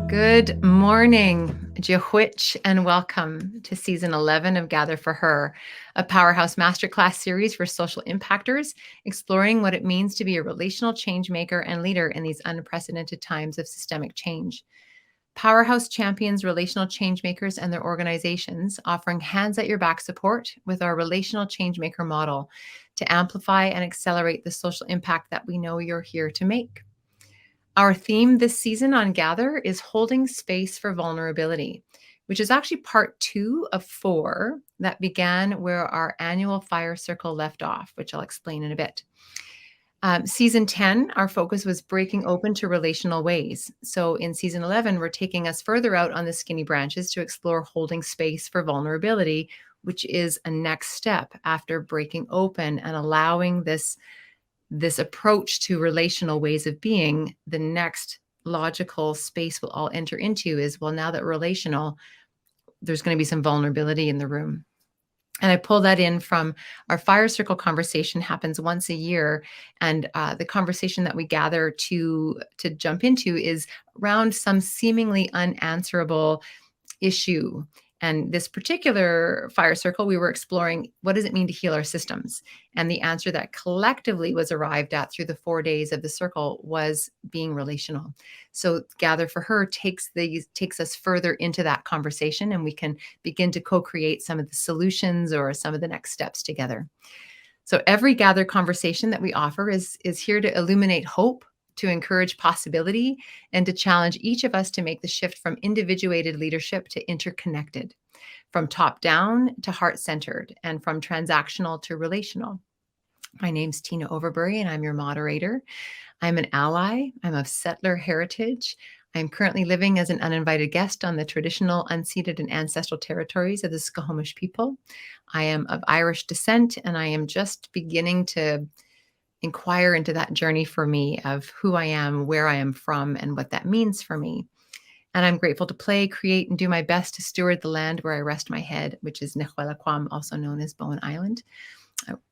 Good morning, Jehwich, and welcome to Season 11 of Gather for Her, a powerhouse masterclass series for social impactors, exploring what it means to be a relational change maker and leader in these unprecedented times of systemic change. Powerhouse champions relational change makers and their organizations, offering hands at your back support with our relational change maker model to amplify and accelerate the social impact that we know you're here to make. Our theme this season on Gather is holding space for vulnerability, which is actually part 2 of 4 that began where our annual fire circle left off, which I'll explain in a bit. Season 10, our focus was breaking open to relational ways. So in season 11, we're taking us further out on the skinny branches to explore holding space for vulnerability, which is a next step after breaking open and allowing this approach to relational ways of being. The next logical space we'll all enter into is, well, now that we're relational, there's going to be some vulnerability in the room. And I pull that in from our fire circle conversation happens once a year. And the conversation that we gather to jump into is around some seemingly unanswerable issue. And this particular fire circle, we were exploring, what does it mean to heal our systems? And the answer that collectively was arrived at through the 4 days of the circle was being relational. So Gather for Her takes us further into that conversation, and we can begin to co-create some of the solutions or some of the next steps together. So every Gather conversation that we offer is here to illuminate hope, to encourage possibility, and to challenge each of us to make the shift from individuated leadership to interconnected, from top down to heart-centered, and from transactional to relational. My name's Tina Overbury, and I'm your moderator. I'm an ally. I'm of settler heritage. I'm currently living as an uninvited guest on the traditional, unceded, and ancestral territories of the Squamish people. I am of Irish descent, and I am just beginning to inquire into that journey for me of who I am, where I am from, and what that means for me. And I'm grateful to play, create, and do my best to steward the land where I rest my head, which is Nehuelaquam, also known as Bowen Island.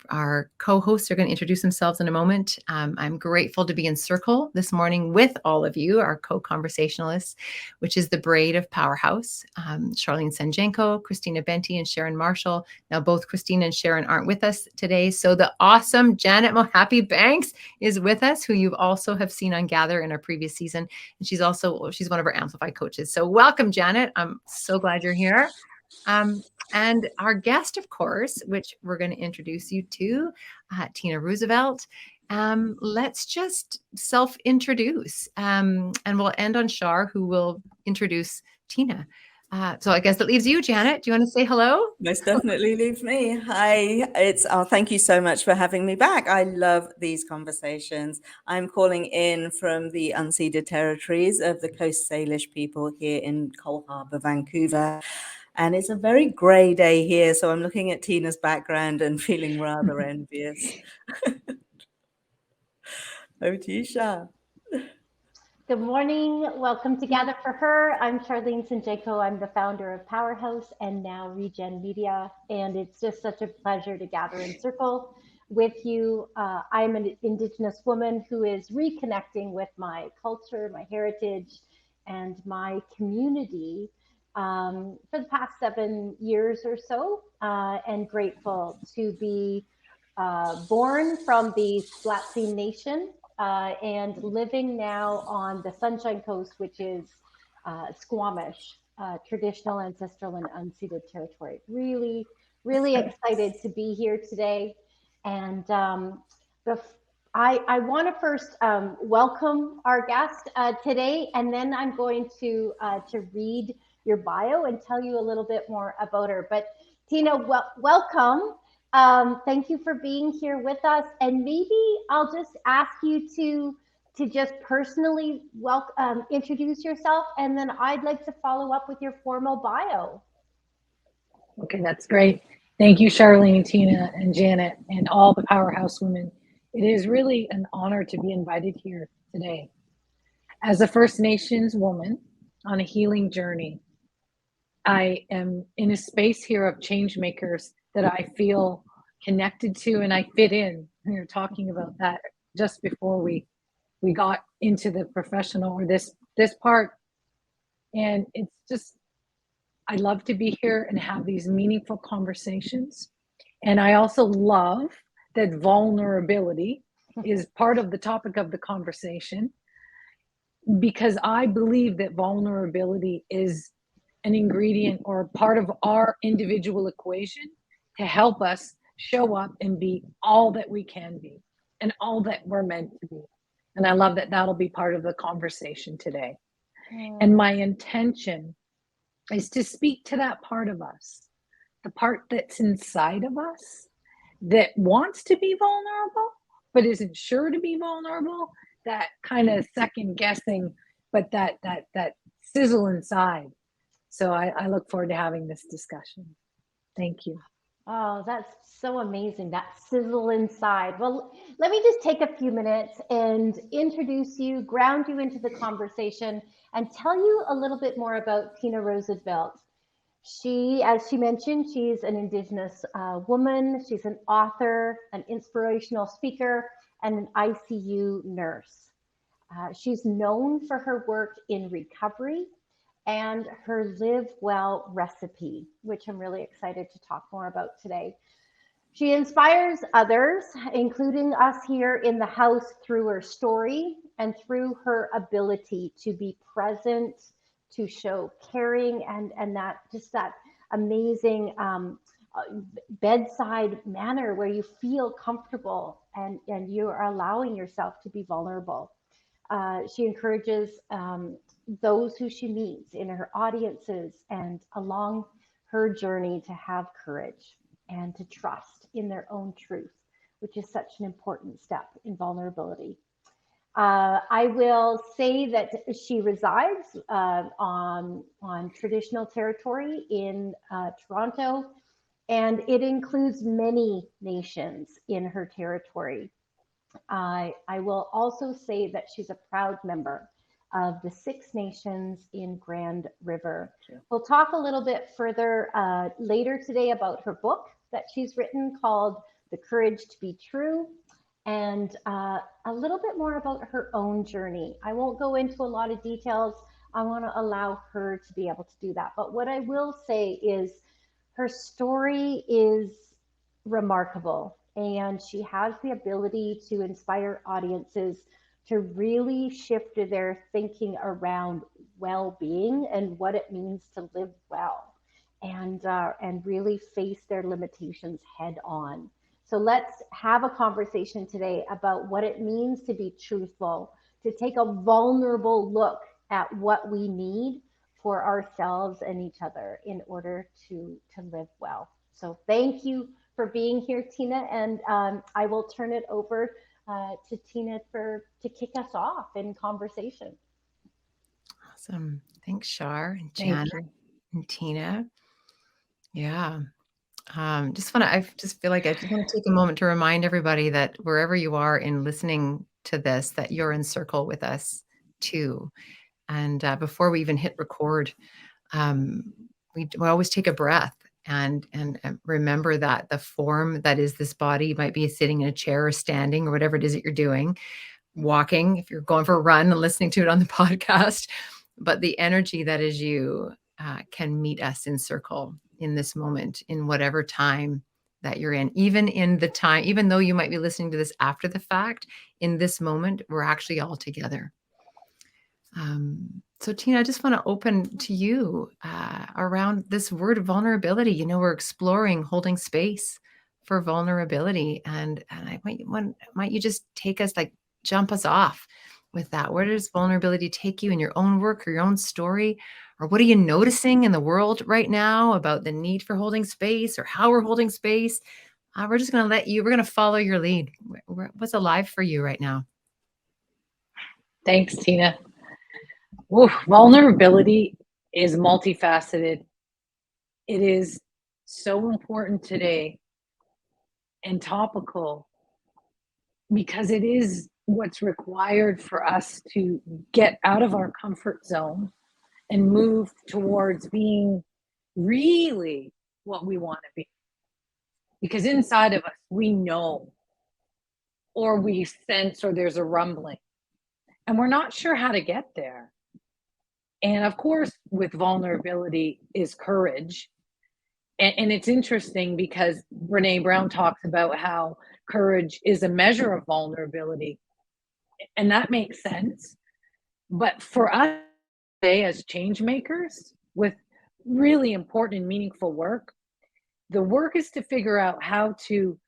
Our co-hosts are going to introduce themselves in a moment. I'm grateful to be in circle this morning with all of you, our co-conversationalists, which is the Braid of Powerhouse, Charlene Sanjenko, Christina Benti, and Sharon Marshall. Now, both Christina and Sharon aren't with us today, so the awesome Janet Mohappy Banks is with us, who you also have seen on Gather in our previous season, and she's one of our Amplify coaches. So welcome, Janet. I'm so glad you're here. And our guest, of course, which we're going to introduce you to, Tina Ruysseveldt. Let's just self-introduce, and we'll end on Shar, who will introduce Tina. So I guess that leaves you, Janet. Do you want to say hello? Most definitely leaves me. Hi, thank you so much for having me back. I love these conversations. I'm calling in from the unceded territories of the Coast Salish people here in Cole Harbour, Vancouver. And it's a very grey day here, so I'm looking at Tina's background and feeling rather envious. Over to you, Shar. Good morning. Welcome to Gather for Her. I'm Charlene Sanjenko. I'm the founder of Powerhouse and now Regen Media. And it's just such a pleasure to gather in circle with you. I'm an Indigenous woman who is reconnecting with my culture, my heritage, and my community for the past 7 years or so, and grateful to be born from the Splatsi Nation and living now on the Sunshine Coast, which is Squamish, traditional, ancestral, and unceded territory. Really, really excited to be here today. And I want to first welcome our guest today, and then I'm going to read your bio and tell you a little bit more about her. But Tina, welcome. Thank you for being here with us. And maybe I'll just ask you to just personally introduce yourself, and then I'd like to follow up with your formal bio. Okay, that's great. Thank you, Charlene, Tina, and Janet, and all the Powerhouse women. It is really an honor to be invited here today. As a First Nations woman on a healing journey, I am in a space here of change makers that I feel connected to, and I fit in. We were talking about that just before we got into the professional or this part. And it's just, I love to be here and have these meaningful conversations. And I also love that vulnerability is part of the topic of the conversation, because I believe that vulnerability is an ingredient or part of our individual equation to help us show up and be all that we can be and all that we're meant to be. And I love that that'll be part of the conversation today. And my intention is to speak to that part of us, the part that's inside of us that wants to be vulnerable, but isn't sure to be vulnerable, that kind of second guessing, but that sizzle inside. So I look forward to having this discussion. Thank you. Oh, that's so amazing, that sizzle inside. Well, let me just take a few minutes and introduce you, ground you into the conversation, and tell you a little bit more about Tina Ruysseveldt. She, as she mentioned, she's an Indigenous woman. She's an author, an inspirational speaker, and an ICU nurse. She's known for her work in recovery and her Live Well recipe, which I'm really excited to talk more about today. She inspires others, including us here in the house, through her story and through her ability to be present, to show caring, and that just that amazing bedside manner where you feel comfortable and you are allowing yourself to be vulnerable. She encourages those who she meets in her audiences and along her journey to have courage and to trust in their own truth, which is such an important step in vulnerability. I will say that she resides on traditional territory in Toronto, and it includes many nations in her territory. I will also say that she's a proud member of the Six Nations in Grand River. We'll talk a little bit further later today about her book that she's written called The Courage to Be True, and a little bit more about her own journey. I won't go into a lot of details. I want to allow her to be able to do that. But what I will say is her story is remarkable, and she has the ability to inspire audiences to really shift their thinking around well-being and what it means to live well, and really face their limitations head on. So let's have a conversation today about what it means to be truthful, to take a vulnerable look at what we need for ourselves and each other in order to live well. So thank you for being here, Tina, and I will turn it over to Tina to kick us off in conversation. Awesome. Thanks, Shar and Janet and Tina. Yeah. I just feel like I just want to take a moment to remind everybody that wherever you are in listening to this, that you're in circle with us too. And before we even hit record, we always take a breath and remember that the form that is this body, you might be sitting in a chair or standing or whatever it is that you're doing, walking, if you're going for a run and listening to it on the podcast, but the energy that is you can meet us in circle in this moment, in whatever time that you're in, even though you might be listening to this after the fact, in this moment, we're actually all together. So Tina, I just want to open to you around this word vulnerability. You know, we're exploring holding space for vulnerability, and might you just take us, like, jump us off with that? Where does vulnerability take you in your own work or your own story? Or what are you noticing in the world right now about the need for holding space or how we're holding space? We're just going to we're going to follow your lead. What's alive for you right now? Thanks, Tina. Ooh, vulnerability is multifaceted. It is so important today and topical because it is what's required for us to get out of our comfort zone and move towards being really what we want to be. Because inside of us, we know, or we sense, or there's a rumbling, and we're not sure how to get there. And of course, with vulnerability is courage. And it's interesting because Brene Brown talks about how courage is a measure of vulnerability. And that makes sense. But for us today as change makers with really important and meaningful work, the work is to figure out how to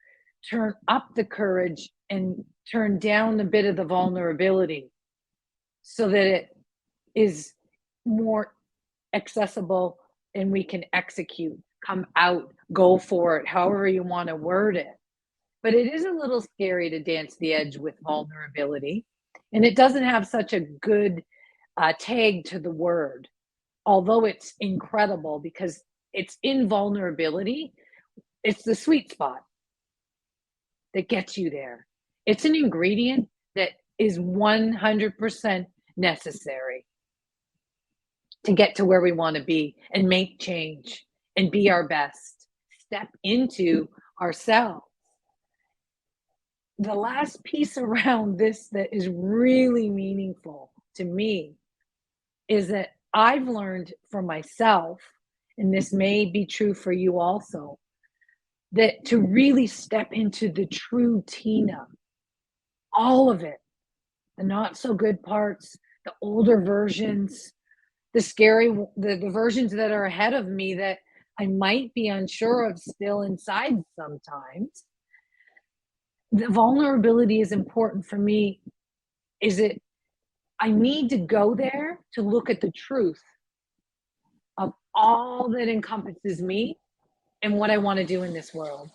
turn up the courage and turn down a bit of the vulnerability so that it is more accessible and we can execute, come out, go for it, however you want to word it. But it is a little scary to dance the edge with vulnerability. And it doesn't have such a good tag to the word, although it's incredible because it's in vulnerability. It's the sweet spot that gets you there. It's an ingredient that is 100% necessary to get to where we want to be and make change and be our best, step into ourselves. The last piece around this that is really meaningful to me is that I've learned for myself, and this may be true for you also, that to really step into the true Tina, all of it, the not so good parts, the older versions, the scary, the versions that are ahead of me that I might be unsure of still inside sometimes. The vulnerability is important for me. Is it, I need to go there to look at the truth of all that encompasses me and what I want to do in this world.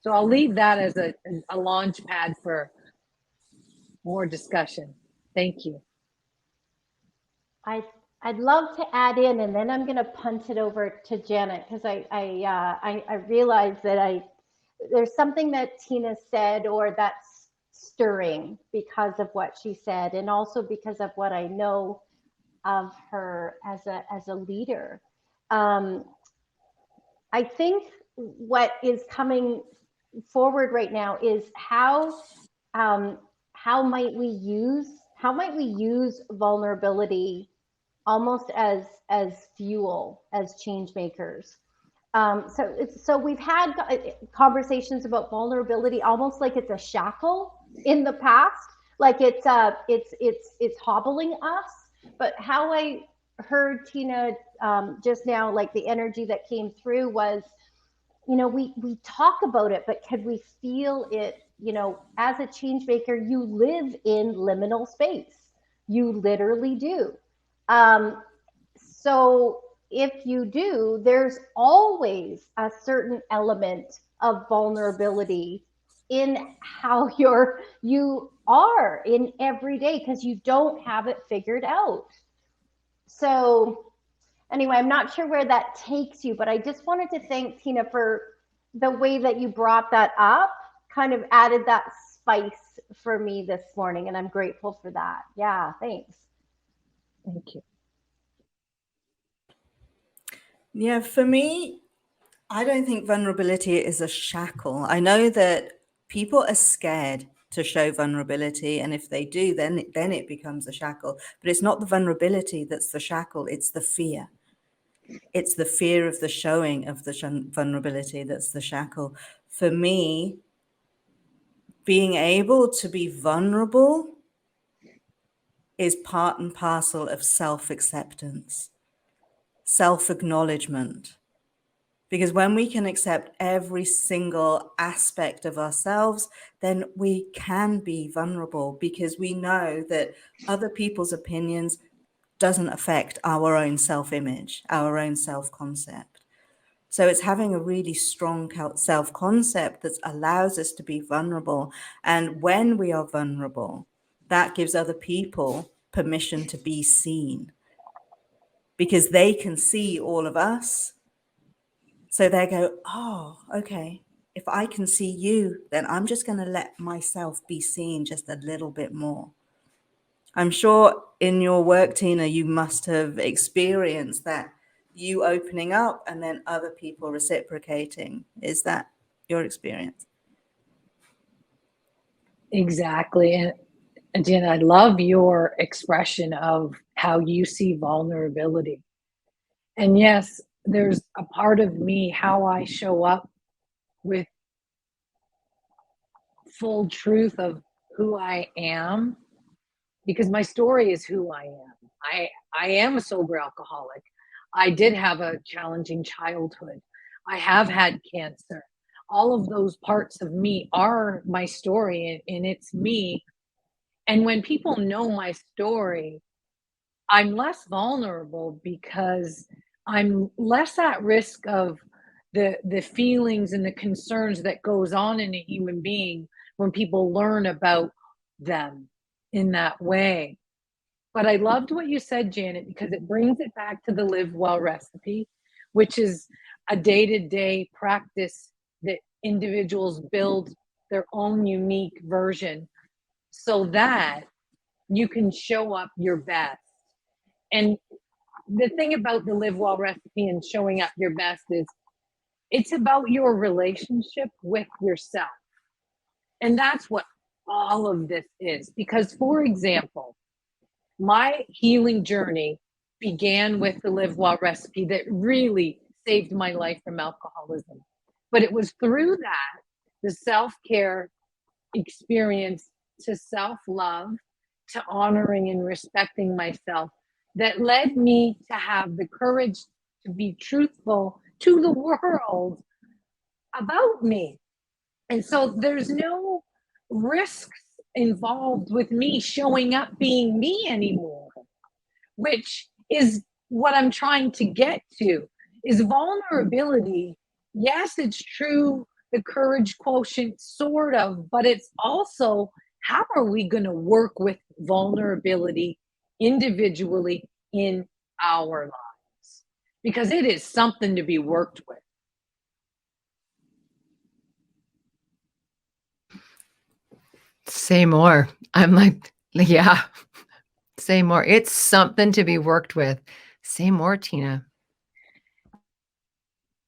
So I'll leave that as a launch pad for more discussion. Thank you. I'd love to add in, and then I'm going to punt it over to Janet because I realize that there's something that Tina said or that's stirring because of what she said, and also because of what I know of her as a leader. I think what is coming forward right now is how might we use vulnerability almost as fuel as change makers. So we've had conversations about vulnerability almost like it's a shackle in the past, like it's hobbling us. But how I heard Tina just now, like the energy that came through was, we talk about it, but could we feel it? As a change maker, you live in liminal space. You literally do. So if you do, there's always a certain element of vulnerability in how you are in every day because you don't have it figured out. So anyway, I'm not sure where that takes you, but I just wanted to thank Tina for the way that you brought that up, kind of added that spice for me this morning, and I'm grateful for that. Yeah, thanks. Thank you. Yeah, for me, I don't think vulnerability is a shackle. I know that people are scared to show vulnerability, and if they do, then it becomes a shackle. But it's not the vulnerability that's the shackle, it's the fear. It's the fear of the showing of the vulnerability that's the shackle. For me, being able to be vulnerable is part and parcel of self-acceptance, self-acknowledgement. Because when we can accept every single aspect of ourselves, then we can be vulnerable because we know that other people's opinions doesn't affect our own self-image, our own self-concept. So it's having a really strong self-concept that allows us to be vulnerable. And when we are vulnerable, that gives other people permission to be seen because they can see all of us. So they go, oh, okay, if I can see you, then I'm just going to let myself be seen just a little bit more. I'm sure in your work, Tina, you must have experienced that you opening up and then other people reciprocating. Is that your experience? Exactly. And Jen, I love your expression of how you see vulnerability. And yes, there's a part of me, how I show up with full truth of who I am, because my story is who I am. I am a sober alcoholic. I did have a challenging childhood. I have had cancer. All of those parts of me are my story, and it's me. And when people know my story, I'm less vulnerable because I'm less at risk of the feelings and the concerns that goes on in a human being when people learn about them in that way. But I loved what you said, Janet, because it brings it back to the Live Well recipe, which is a day-to-day practice that individuals build their own unique version so that you can show up your best. And the thing about the Live Well recipe and showing up your best is it's about your relationship with yourself. And that's what all of this is. Because, for example, my healing journey began with the Live Well recipe that really saved my life from alcoholism. But it was through that, the self care experience, to self love, to honoring and respecting myself, that led me to have the courage to be truthful to the world about me. And so there's no risks involved with me showing up being me anymore, which is what I'm trying to get to, is vulnerability. Yes, it's true, the courage quotient, sort of, but it's also, how are we going to work with vulnerability individually in our lives? Because it is something to be worked with. Say more. I'm like, yeah, say more. It's something to be worked with. Say more, Tina.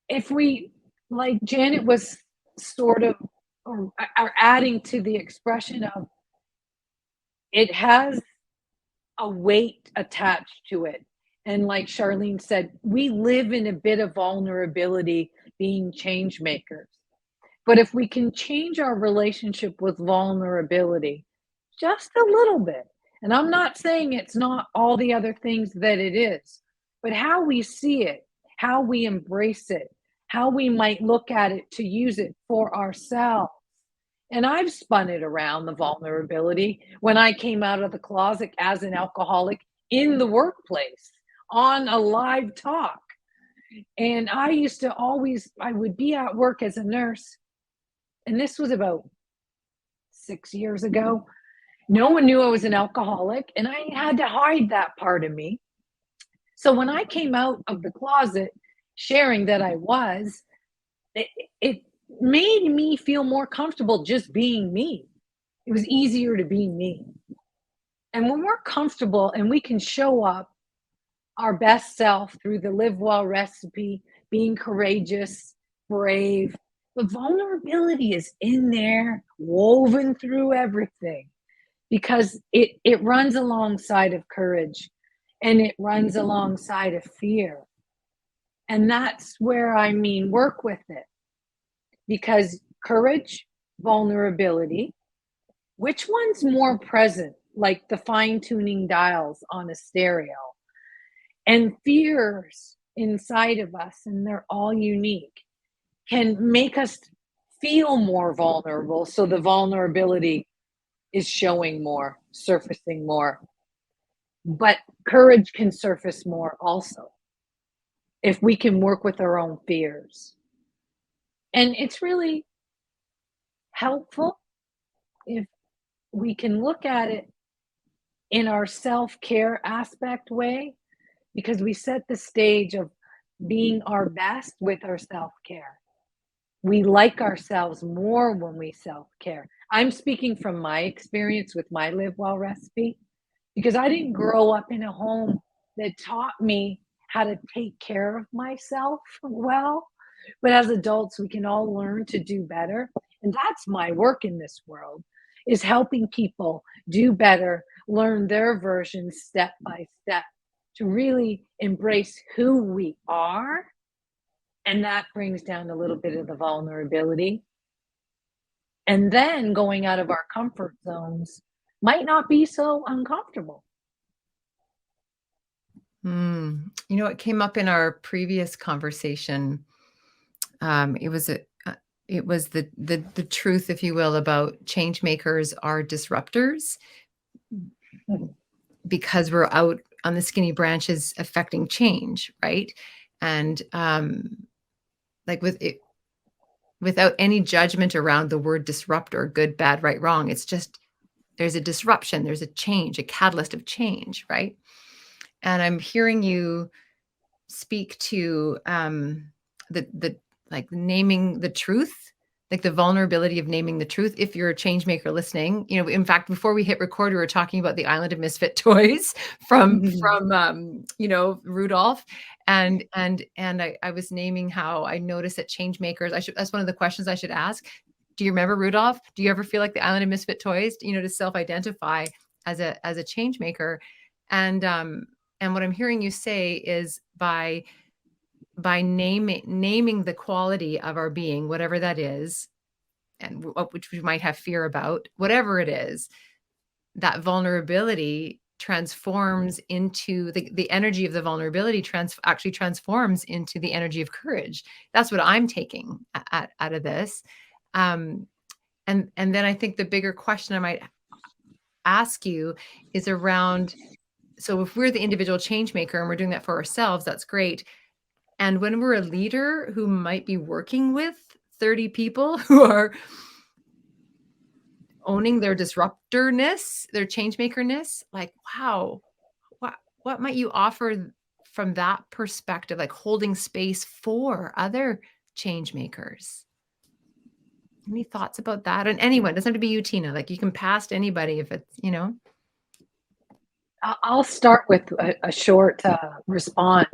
If we, like Janet was sort of, or are adding to the expression of, it has a weight attached to it. And like Charlene said, we live in a bit of vulnerability being change makers. But if we can change our relationship with vulnerability just a little bit, and I'm not saying it's not all the other things that it is, but how we see it, how we embrace it, how we might look at it to use it for ourselves. And I've spun it around, the vulnerability, when I came out of the closet as an alcoholic in the workplace on a live talk. And I used to always, I would be at work as a nurse, and this was about 6 years ago. No one knew I was an alcoholic, and I had to hide that part of me. So when I came out of the closet sharing that I was, it made me feel more comfortable just being me. It was easier to be me. And when we're comfortable and we can show up our best self through the Live Well recipe, being courageous, brave, but vulnerability is in there, woven through everything, because it runs alongside of courage, and it runs alongside of fear. And that's where I mean, work with it. Because courage, vulnerability, which one's more present, like the fine tuning dials on a stereo? And fears inside of us, and they're all unique, can make us feel more vulnerable. So the vulnerability is showing more, surfacing more. But courage can surface more also if we can work with our own fears. And it's really helpful if we can look at it in our self-care aspect way, because we set the stage of being our best with our self-care. We like ourselves more when we self-care. I'm speaking from my experience with my Live Well recipe, because I didn't grow up in a home that taught me how to take care of myself well. But as adults, we can all learn to do better. And that's my work in this world, is helping people do better, learn their version step by step to really embrace who we are. And that brings down a little bit of the vulnerability. And then going out of our comfort zones might not be so uncomfortable. You know, it came up in our previous conversation. It was the truth, if you will, about change makers are disruptors because we're out on the skinny branches affecting change, right? And like with it, without any judgment around the word disruptor, good, bad, right, wrong. It's just there's a disruption, there's a change, a catalyst of change, right? And I'm hearing you speak to the like naming the truth, like the vulnerability of naming the truth. If you're a change maker listening, you know, in fact, before we hit record, we were talking about the Island of Misfit Toys from you know, Rudolph, and I was naming how I noticed that change makers. That's one of the questions I should ask. Do you remember Rudolph? Do you ever feel like the Island of Misfit Toys? You know, to self-identify as a change maker, and what I'm hearing you say is by naming the quality of our being, whatever that is, and which we might have fear about, whatever it is, that vulnerability transforms into the energy of the vulnerability actually transforms into the energy of courage. That's what I'm taking out of this. And then I think the bigger question I might ask you is around, so if we're the individual change maker and we're doing that for ourselves, that's great. And when we're a leader who might be working with 30 people who are owning their disruptorness, their change makerness, like, wow, what might you offer from that perspective, like holding space for other change makers? Any thoughts about that? And anyone, it doesn't have to be you, Tina, like you can pass to anybody if it's, you know. I'll start with a short response.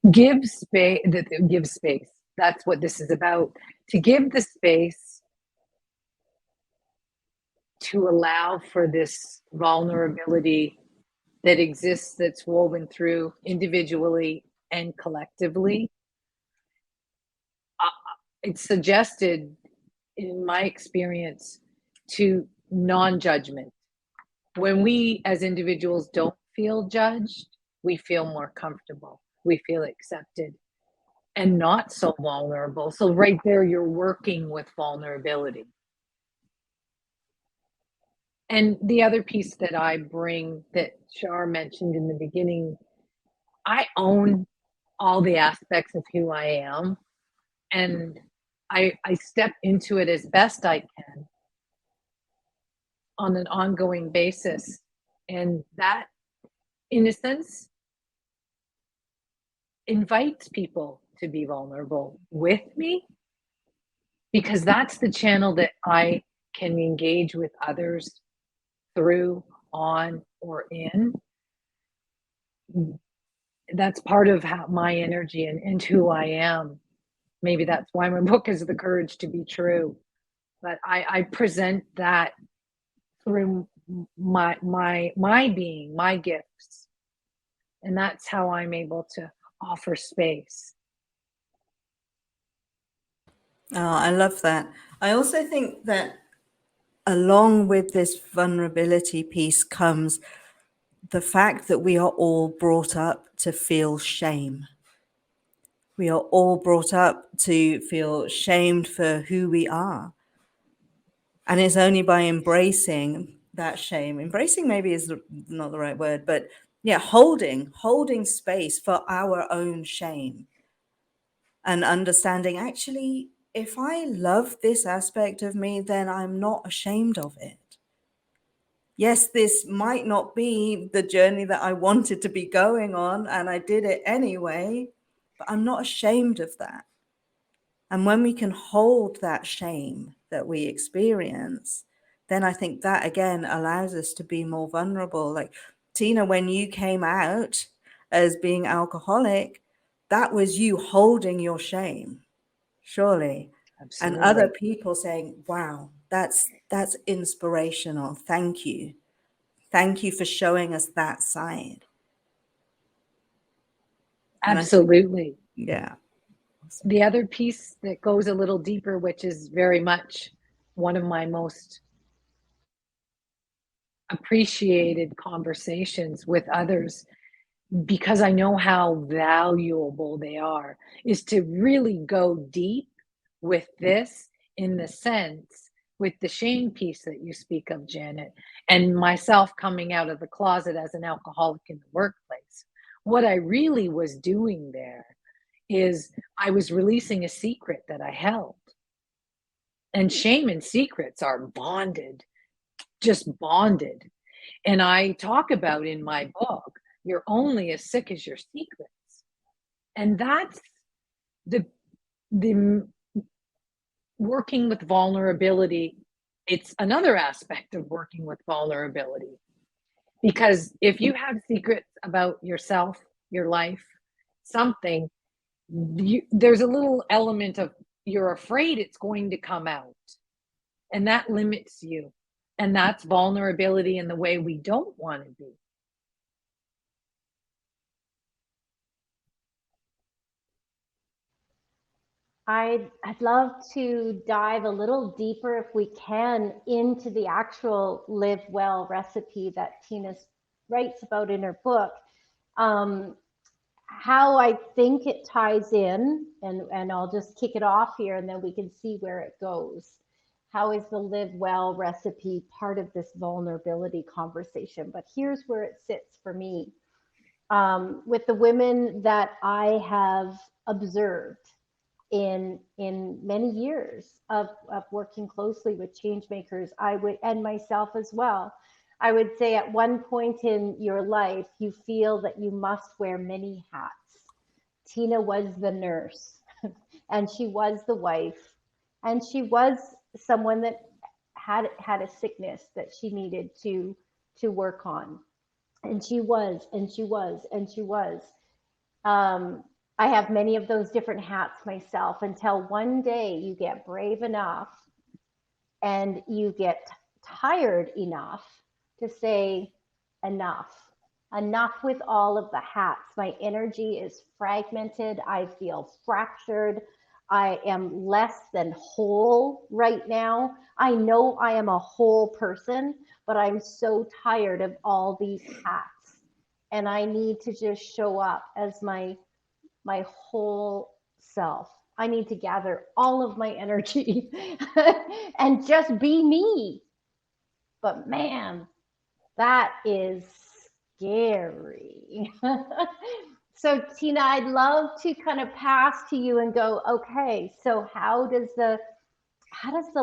Give space. Give space. That's what this is about. To give the space to allow for this vulnerability that exists, that's woven through individually and collectively. It's suggested, in my experience, to non-judgment. When we as individuals don't feel judged, we feel more comfortable. We feel accepted and not so vulnerable. So right there, you're working with vulnerability. And the other piece that I bring that Shar mentioned in the beginning, I own all the aspects of who I am, and I step into it as best I can on an ongoing basis. And that, in a sense, invites people to be vulnerable with me, because that's the channel that I can engage with others through, on, or in. That's part of how my energy and who I am. Maybe that's why my book is The Courage to Be True. But I present that through my being, my gifts. And that's how I'm able to offer space. Oh, I love that. I also think that along with this vulnerability piece comes the fact that we are all brought up to feel shame. We are all brought up to feel shamed for who we are. And it's only by embracing that shame, embracing maybe is not the right word, but yeah, holding space for our own shame and understanding, actually, if I love this aspect of me, then I'm not ashamed of it. Yes, this might not be the journey that I wanted to be going on, and I did it anyway, but I'm not ashamed of that. And when we can hold that shame that we experience, then I think that again allows us to be more vulnerable. Like, Tina, when you came out as being alcoholic, that was you holding your shame, surely. Absolutely. And other people saying, wow, that's inspirational. Thank you. Thank you for showing us that side. Absolutely. Yeah. The other piece that goes a little deeper, which is very much one of my most appreciated conversations with others, because I know how valuable they are, is to really go deep with this, in the sense, with the shame piece that you speak of, Janet, and myself coming out of the closet as an alcoholic in the workplace. What I really was doing there is I was releasing a secret that I held. And shame and secrets are bonded, just bonded. And I talk about in my book, you're only as sick as your secrets. And that's the working with vulnerability. It's another aspect of working with vulnerability. Because if you have secrets about yourself, your life, something, there's a little element of you're afraid it's going to come out, and that limits you, and that's vulnerability in the way we don't want to be. I'd love to dive a little deeper, if we can, into the actual Live Well recipe that Tina writes about in her book. How I think it ties in, and I'll just kick it off here and then we can see where it goes. How is the Live Well recipe part of this vulnerability conversation? But here's where it sits for me. With the women that I have observed in many years of working closely with change makers, I would, and myself as well, I would say at one point in your life, you feel that you must wear many hats. Tina was the nurse, and she was the wife, and she was someone that had a sickness that she needed to work on. And she was, and she was, and she was. I have many of those different hats myself, until one day you get brave enough and you get tired enough to say, enough with all of the hats. My energy is fragmented. I feel fractured. I am less than whole right now. I know I am a whole person, but I'm so tired of all these hats. And I need to just show up as my whole self. I need to gather all of my energy and just be me. But man, that is scary. So Tina, I'd love to kind of pass to you and go, okay, so how does the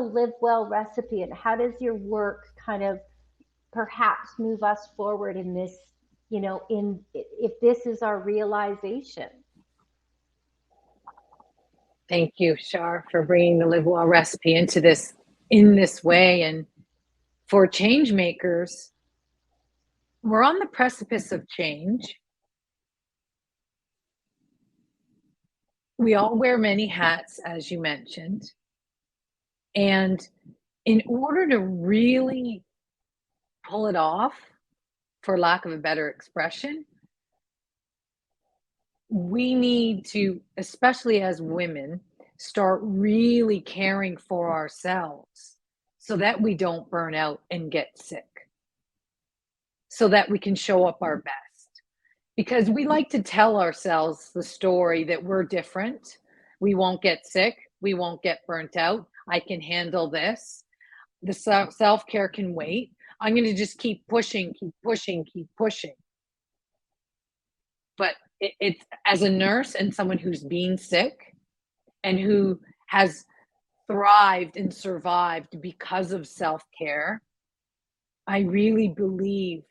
Live Well recipe and how does your work kind of perhaps move us forward in this, in if this is our realization? Thank you, Shar, for bringing the Live Well recipe into this in this way. And for change makers, we're on the precipice of change. We all wear many hats, as you mentioned. And in order to really pull it off, for lack of a better expression, we need to, especially as women, start really caring for ourselves so that we don't burn out and get sick, so that we can show up our best. Because we like to tell ourselves the story that we're different, we won't get sick, we won't get burnt out, I can handle this, the self-care can wait, I'm going to just keep pushing, keep pushing, keep pushing. But it's as a nurse and someone who's been sick and who has thrived and survived because of self-care, I really believe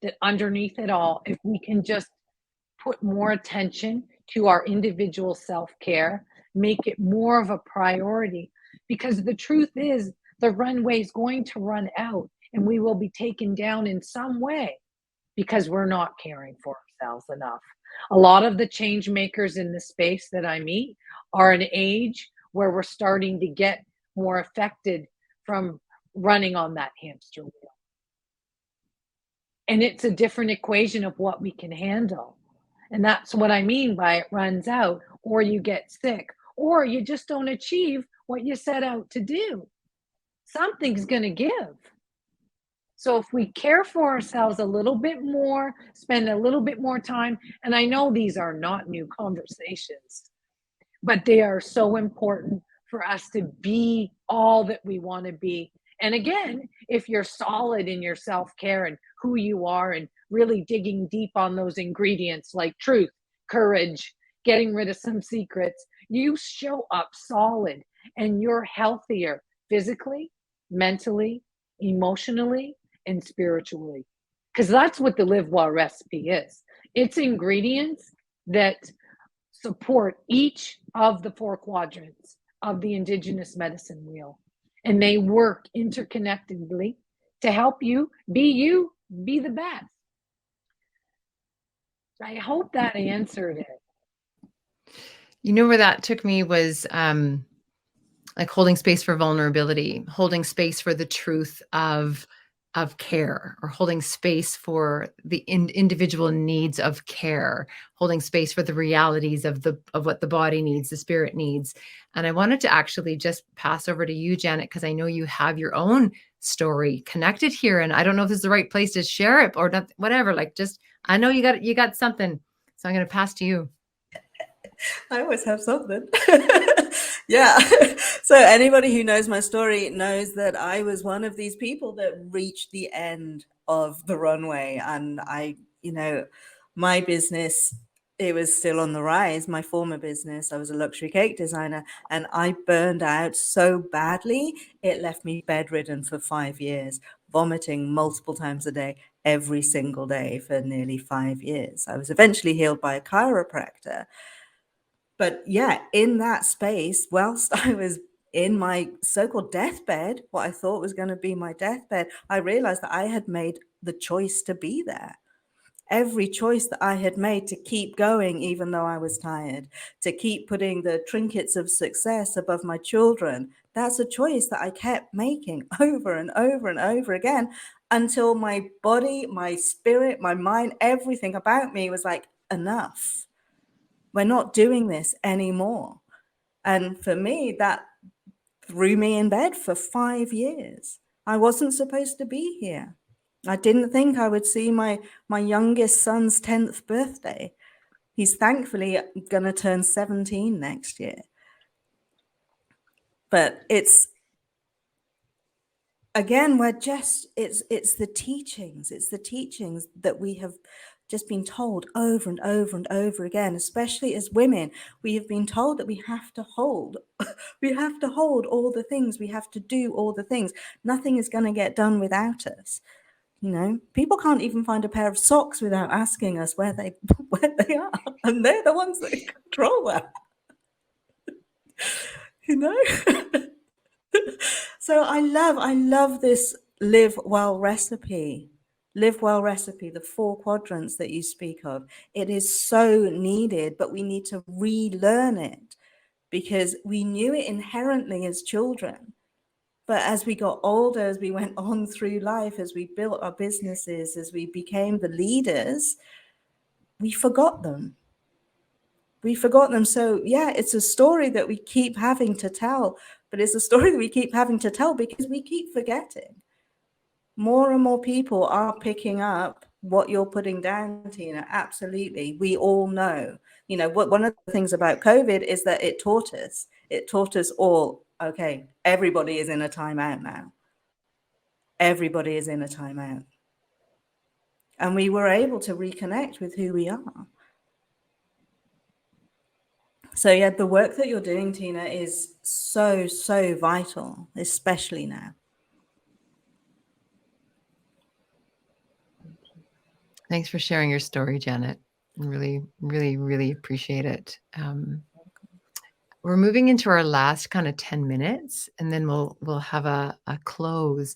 that underneath it all, if we can just put more attention to our individual self-care, make it more of a priority, because the truth is the runway is going to run out and we will be taken down in some way because we're not caring for ourselves enough. A lot of the change makers in the space that I meet are an age where we're starting to get more affected from running on that hamster wheel. And it's a different equation of what we can handle. And that's what I mean by it runs out, or you get sick, or you just don't achieve what you set out to do. Something's going to give. So if we care for ourselves a little bit more, spend a little bit more time, and I know these are not new conversations, but they are so important for us to be all that we want to be. And again, if you're solid in your self-care and who you are and really digging deep on those ingredients like truth, courage, getting rid of some secrets, you show up solid and you're healthier physically, mentally, emotionally, and spiritually. Because that's what the Live Well recipe is. It's ingredients that support each of the 4 quadrants of the Indigenous medicine wheel. And they work interconnectedly to help you, be the best. I hope that answered it. You know, where that took me was like holding space for vulnerability, holding space for the truth of care, or holding space for the individual needs of care, holding space for the realities of what the body needs, the spirit needs. And I wanted to actually just pass over to you, Janet, because I know you have your own story connected here, and I don't know if this is the right place to share it or not, whatever. Like, just, I know you got something, so I'm going to pass to you. I always have something. Yeah. So anybody who knows my story knows that I was one of these people that reached the end of the runway. And my business, it was still on the rise. My former business, I was a luxury cake designer, and I burned out so badly, it left me bedridden for 5 years, vomiting multiple times a day, every single day for nearly 5 years. I was eventually healed by a chiropractor. But yeah, in that space, whilst I was in my so-called deathbed, what I thought was going to be my deathbed, I realized that I had made the choice to be there. Every choice that I had made to keep going, even though I was tired, to keep putting the trinkets of success above my children, that's a choice that I kept making over and over and over again, until my body, my spirit, my mind, everything about me was like, enough. We're not doing this anymore. And for me, that threw me in bed for 5 years. I wasn't supposed to be here. I didn't think I would see my youngest son's 10th birthday. He's thankfully going to turn 17 next year. But it's, again, it's the teachings. It's the teachings that we have just been told over and over and over again, especially as women. We have been told that we have to hold all the things. We have to do all the things. Nothing is going to get done without us. People can't even find a pair of socks without asking us where they are, and they're the ones that control that. So I love this Live Well recipe. Live Well recipe, the 4 quadrants that you speak of. It is so needed, but we need to relearn it, because we knew it inherently as children. But as we got older, as we went on through life, as we built our businesses, as we became the leaders, we forgot them. So yeah, it's a story that we keep having to tell, but it's a story that we keep having to tell because we keep forgetting. More and more people are picking up what you're putting down, Tina. Absolutely. We all know. One of the things about COVID is that it taught us all, okay, everybody is in a timeout now. Everybody is in a timeout. And we were able to reconnect with who we are. So yeah, the work that you're doing, Tina, is so, so vital, especially now. Thanks for sharing your story, Janet. Really, really, really appreciate it. We're moving into our last kind of 10 minutes, and then we'll have a close.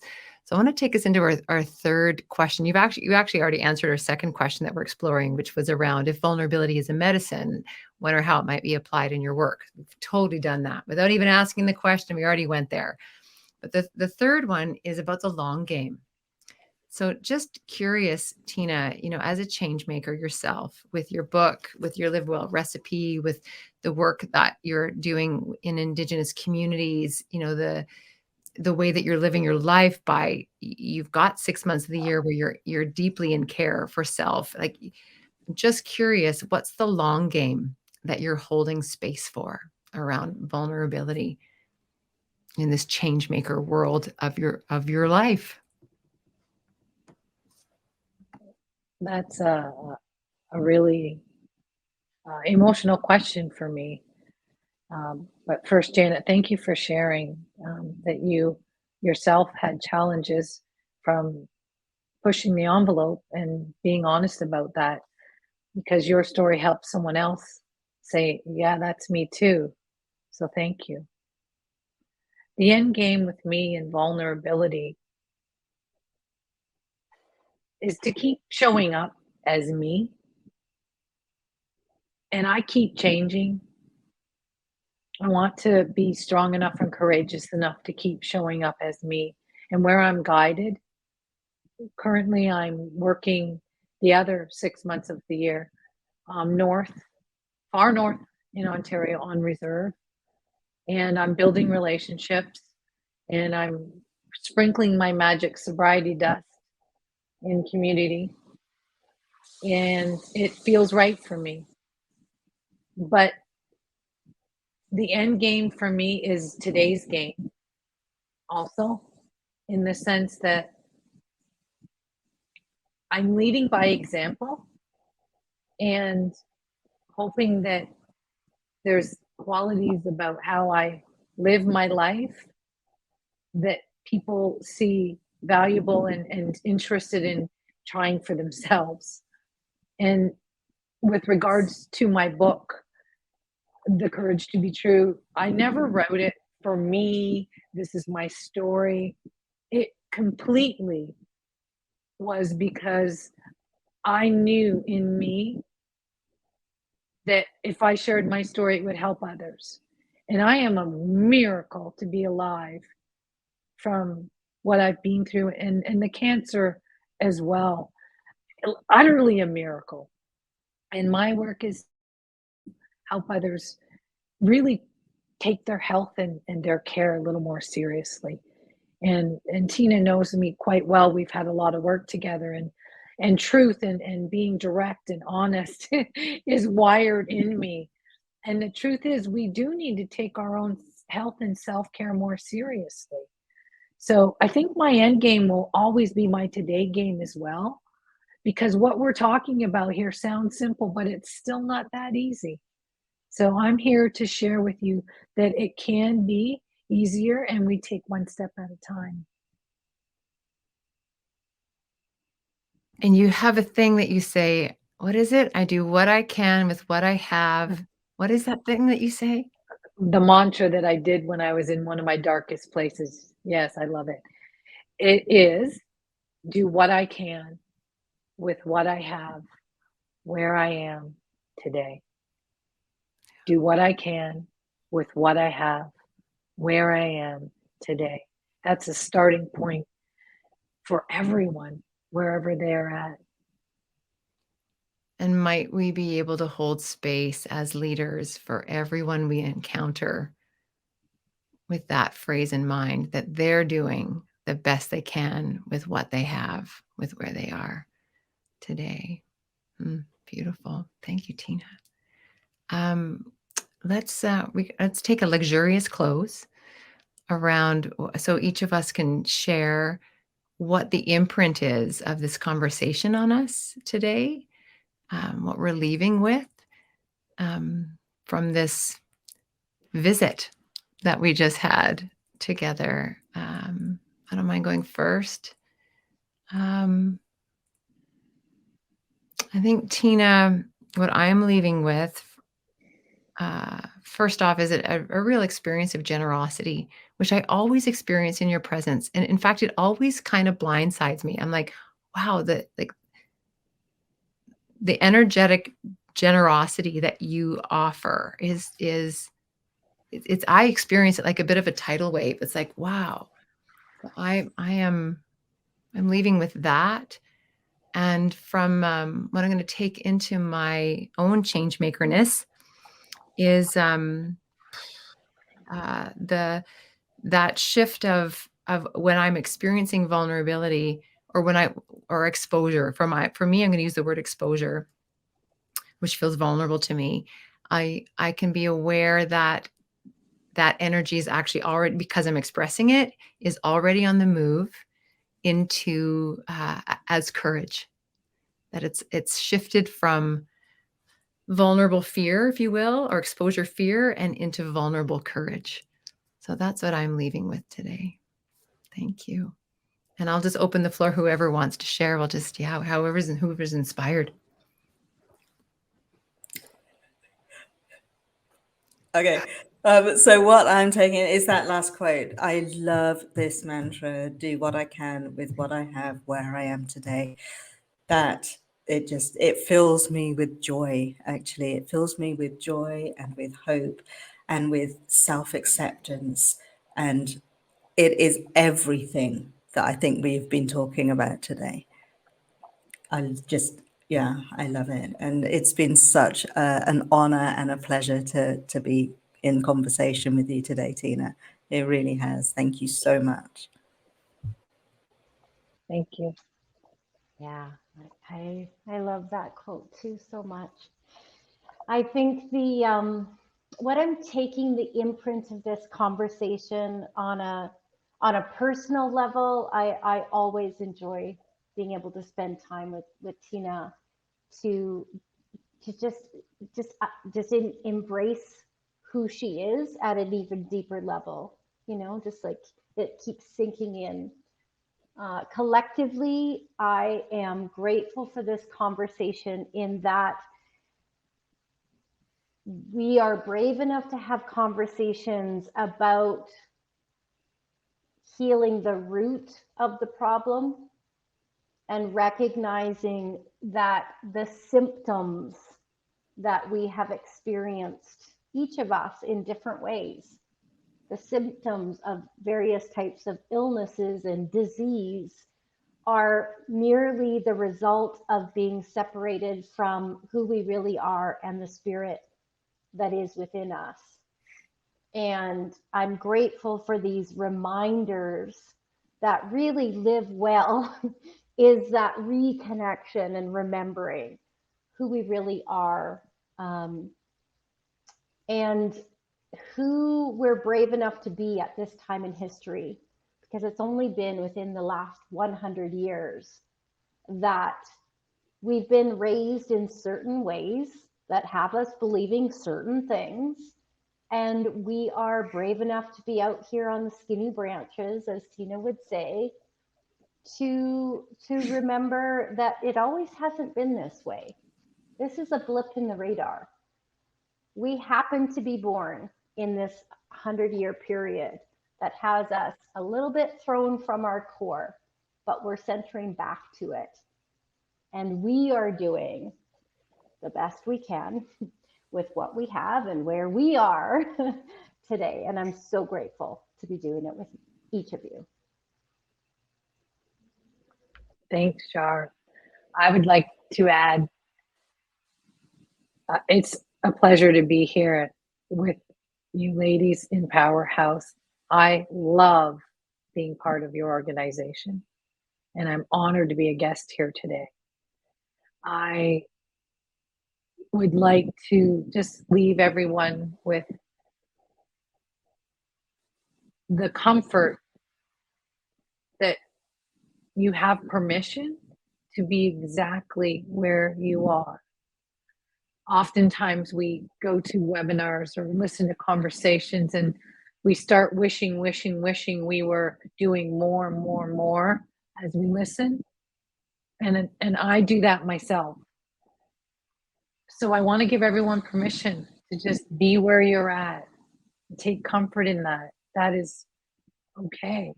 So I want to take us into our third question. You actually already answered our second question that we're exploring, which was around if vulnerability is a medicine, when or how it might be applied in your work. We've totally done that without even asking the question. We already went there. But the third one is about the long game. So just curious, Tina, as a change maker yourself, with your book, with your Live Well recipe, with the work that you're doing in Indigenous communities, the way that you're living your life by, you've got 6 months of the year where you're deeply in care for self. Like, just curious, what's the long game that you're holding space for around vulnerability in this change maker world of your life? That's a really emotional question for me. But first, Janet, thank you for sharing that you yourself had challenges from pushing the envelope and being honest about that, because your story helps someone else say, yeah, that's me too. So thank you. The end game with me and vulnerability is to keep showing up as me. And I keep changing. I want to be strong enough and courageous enough to keep showing up as me. And where I'm guided, currently I'm working the other 6 months of the year north, far north in Ontario on reserve. And I'm building relationships and I'm sprinkling my magic sobriety dust in community. And it feels right for me. But the end game for me is today's game also, in the sense that I'm leading by example and hoping that there's qualities about how I live my life that people see valuable and interested in trying for themselves. And with regards to my book, The Courage to Be True, I never wrote it for me. This is my story. It completely was because I knew in me that if I shared my story, it would help others. And I am a miracle to be alive from what I've been through, and the cancer as well. Utterly a miracle. And my work is help others really take their health and their care a little more seriously. And Tina knows me quite well. We've had a lot of work together, and truth and being direct and honest is wired in me. And the truth is, we do need to take our own health and self-care more seriously. So I think my end game will always be my today game as well, because what we're talking about here sounds simple, but it's still not that easy. So I'm here to share with you that it can be easier and we take one step at a time. And you have a thing that you say, what is it? I do what I can with what I have. What is that thing that you say? The mantra that I did when I was in one of my darkest places. Yes, I love it. It is do what I can with what I have where I am today. Do what I can with what I have where I am today. That's a starting point for everyone, wherever they're at. And might we be able to hold space as leaders for everyone we encounter with that phrase in mind, that they're doing the best they can with what they have, with where they are today. Beautiful. Thank you, Tina. Let's take a luxurious close around, so each of us can share what the imprint is of this conversation on us today, what we're leaving with from this visit that we just had together. I don't mind going first. I think, Tina, what I'm leaving with first off, is it a real experience of generosity, which I always experience in your presence. And in fact, it always kind of blindsides me. I'm like, wow, the energetic generosity that you offer it's I experience it like a bit of a tidal wave. It's like, wow, I'm leaving with that. And from what I'm going to take into my own change makerness is the that shift of when I'm experiencing vulnerability or or exposure. For me, I'm going to use the word exposure, which feels vulnerable to me. I can be aware that that energy is actually already, because I'm expressing it, is already on the move into as courage. That it's shifted from vulnerable fear, if you will, or exposure fear, and into vulnerable courage. So that's what I'm leaving with today. Thank you. And I'll just open the floor. Whoever wants to share, will just, whoever's inspired. Okay. So what I'm taking is that last quote. I love this mantra, do what I can with what I have where I am today. That it fills me with joy. Actually, it fills me with joy and with hope and with self-acceptance. And it is everything that I think we've been talking about today. Yeah, I love it. And it's been such an honor and a pleasure to be in conversation with you today, Tina. It really has. Thank you so much. Thank you. Yeah, I love that quote too so much. I think the what I'm taking the imprint of this conversation on a personal level, I always enjoy being able to spend time with Tina to to just embrace who she is at an even deeper level. You know, just like it keeps sinking in. Collectively, I am grateful for this conversation in that we are brave enough to have conversations about healing the root of the problem and recognizing that the symptoms that we have experienced, each of us in different ways, the symptoms of various types of illnesses and disease are merely the result of being separated from who we really are and the spirit that is within us. And I'm grateful for these reminders that really live well is that reconnection and remembering who we really are, and who we're brave enough to be at this time in history, because it's only been within the last 100 years that we've been raised in certain ways that have us believing certain things. And we are brave enough to be out here on the skinny branches, as Tina would say, to remember that it always hasn't been this way. This is a blip in the radar. We happen to be born in this 100-year period that has us a little bit thrown from our core, but we're centering back to it. And we are doing the best we can with what we have and where we are today. And I'm so grateful to be doing it with each of you. Thanks, Char. I would like to add, it's a pleasure to be here with you ladies in Powerhouse. I love being part of your organization, and I'm honored to be a guest here today. I would like to just leave everyone with the comfort that you have permission to be exactly where you are. Oftentimes we go to webinars or listen to conversations and we start wishing we were doing more and more and more as we listen. And I do that myself. So I want to give everyone permission to just be where you're at. Take comfort in that. That is okay.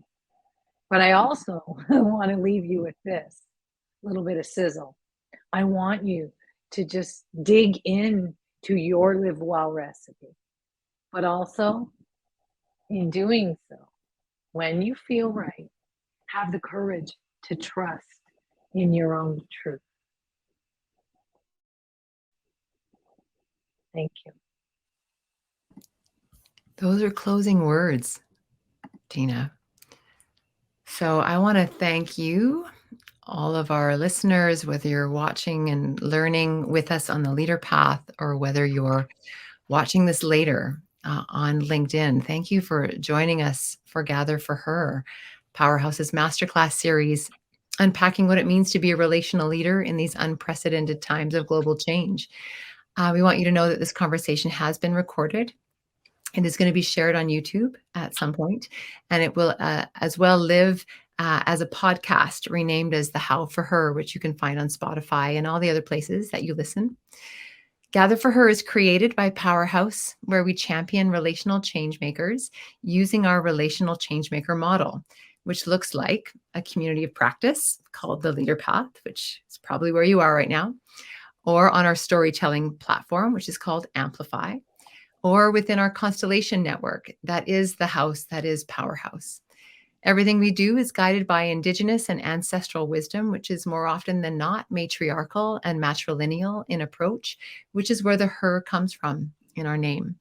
But I also want to leave you with this little bit of sizzle. I want you to just dig in to your live well recipe, but also in doing so, when you feel right, have the courage to trust in your own truth. Thank you. Those are closing words, Tina. So I want to thank you, all of our listeners, whether you're watching and learning with us on the Leader Path or whether you're watching this later on LinkedIn. Thank you for joining us for Gather for Her, Powerhouse's masterclass series, unpacking what it means to be a relational leader in these unprecedented times of global change. We want you to know that this conversation has been recorded. It is going to be shared on YouTube at some point, and it will as well live as a podcast renamed as The How for Her, which you can find on Spotify and all the other places that you listen. Gather for Her is created by Powerhouse, where we champion relational change makers using our relational changemaker model, which looks like a community of practice called the Leader Path, which is probably where you are right now, or on our storytelling platform, which is called Amplify, or within our constellation network, that is the house that is Powerhouse. Everything we do is guided by Indigenous and ancestral wisdom, which is more often than not matriarchal and matrilineal in approach, which is where the her comes from in our name.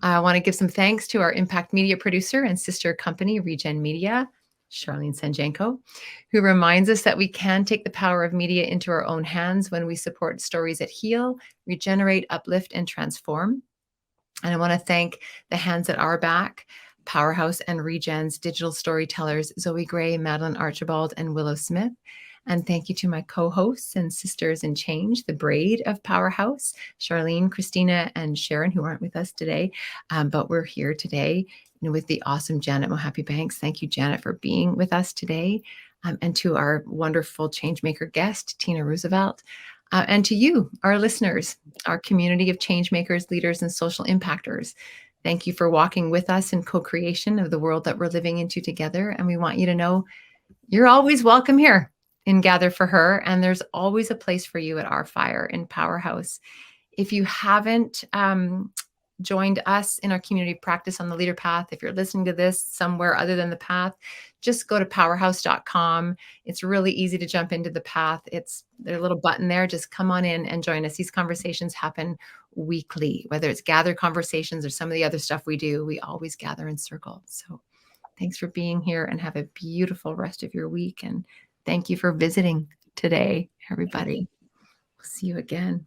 I want to give some thanks to our impact media producer and sister company, Regen Media, Charlene Sanjanko, who reminds us that we can take the power of media into our own hands when we support stories that heal, regenerate, uplift, and transform. And I want to thank the hands at our back, Powerhouse and Regen's digital storytellers, Zoe Gray, Madeline Archibald, and Willow Smith. And thank you to my co-hosts and sisters in change, the braid of Powerhouse, Charlene, Christina, and Sharon, who aren't with us today. But we're here today with the awesome Janet Mohappy Banks. Thank you, Janet, for being with us today. And to our wonderful changemaker guest, Tina Ruysseveldt. And to you, our listeners, our community of change makers, leaders, and social impactors. Thank you for walking with us in co-creation of the world that we're living into together. And we want you to know you're always welcome here in Gather for Her. And there's always a place for you at our fire in Powerhouse. If you haven't joined us in our community practice on the Leader Path, if you're listening to this somewhere other than the path, just go to powerhouse.com. It's really easy to jump into the path. There's a little button there. Just come on in and join us. These conversations happen weekly, whether it's gather conversations or some of the other stuff we do. We always gather in circle. So thanks for being here and have a beautiful rest of your week. And thank you for visiting today, everybody. We'll see you again.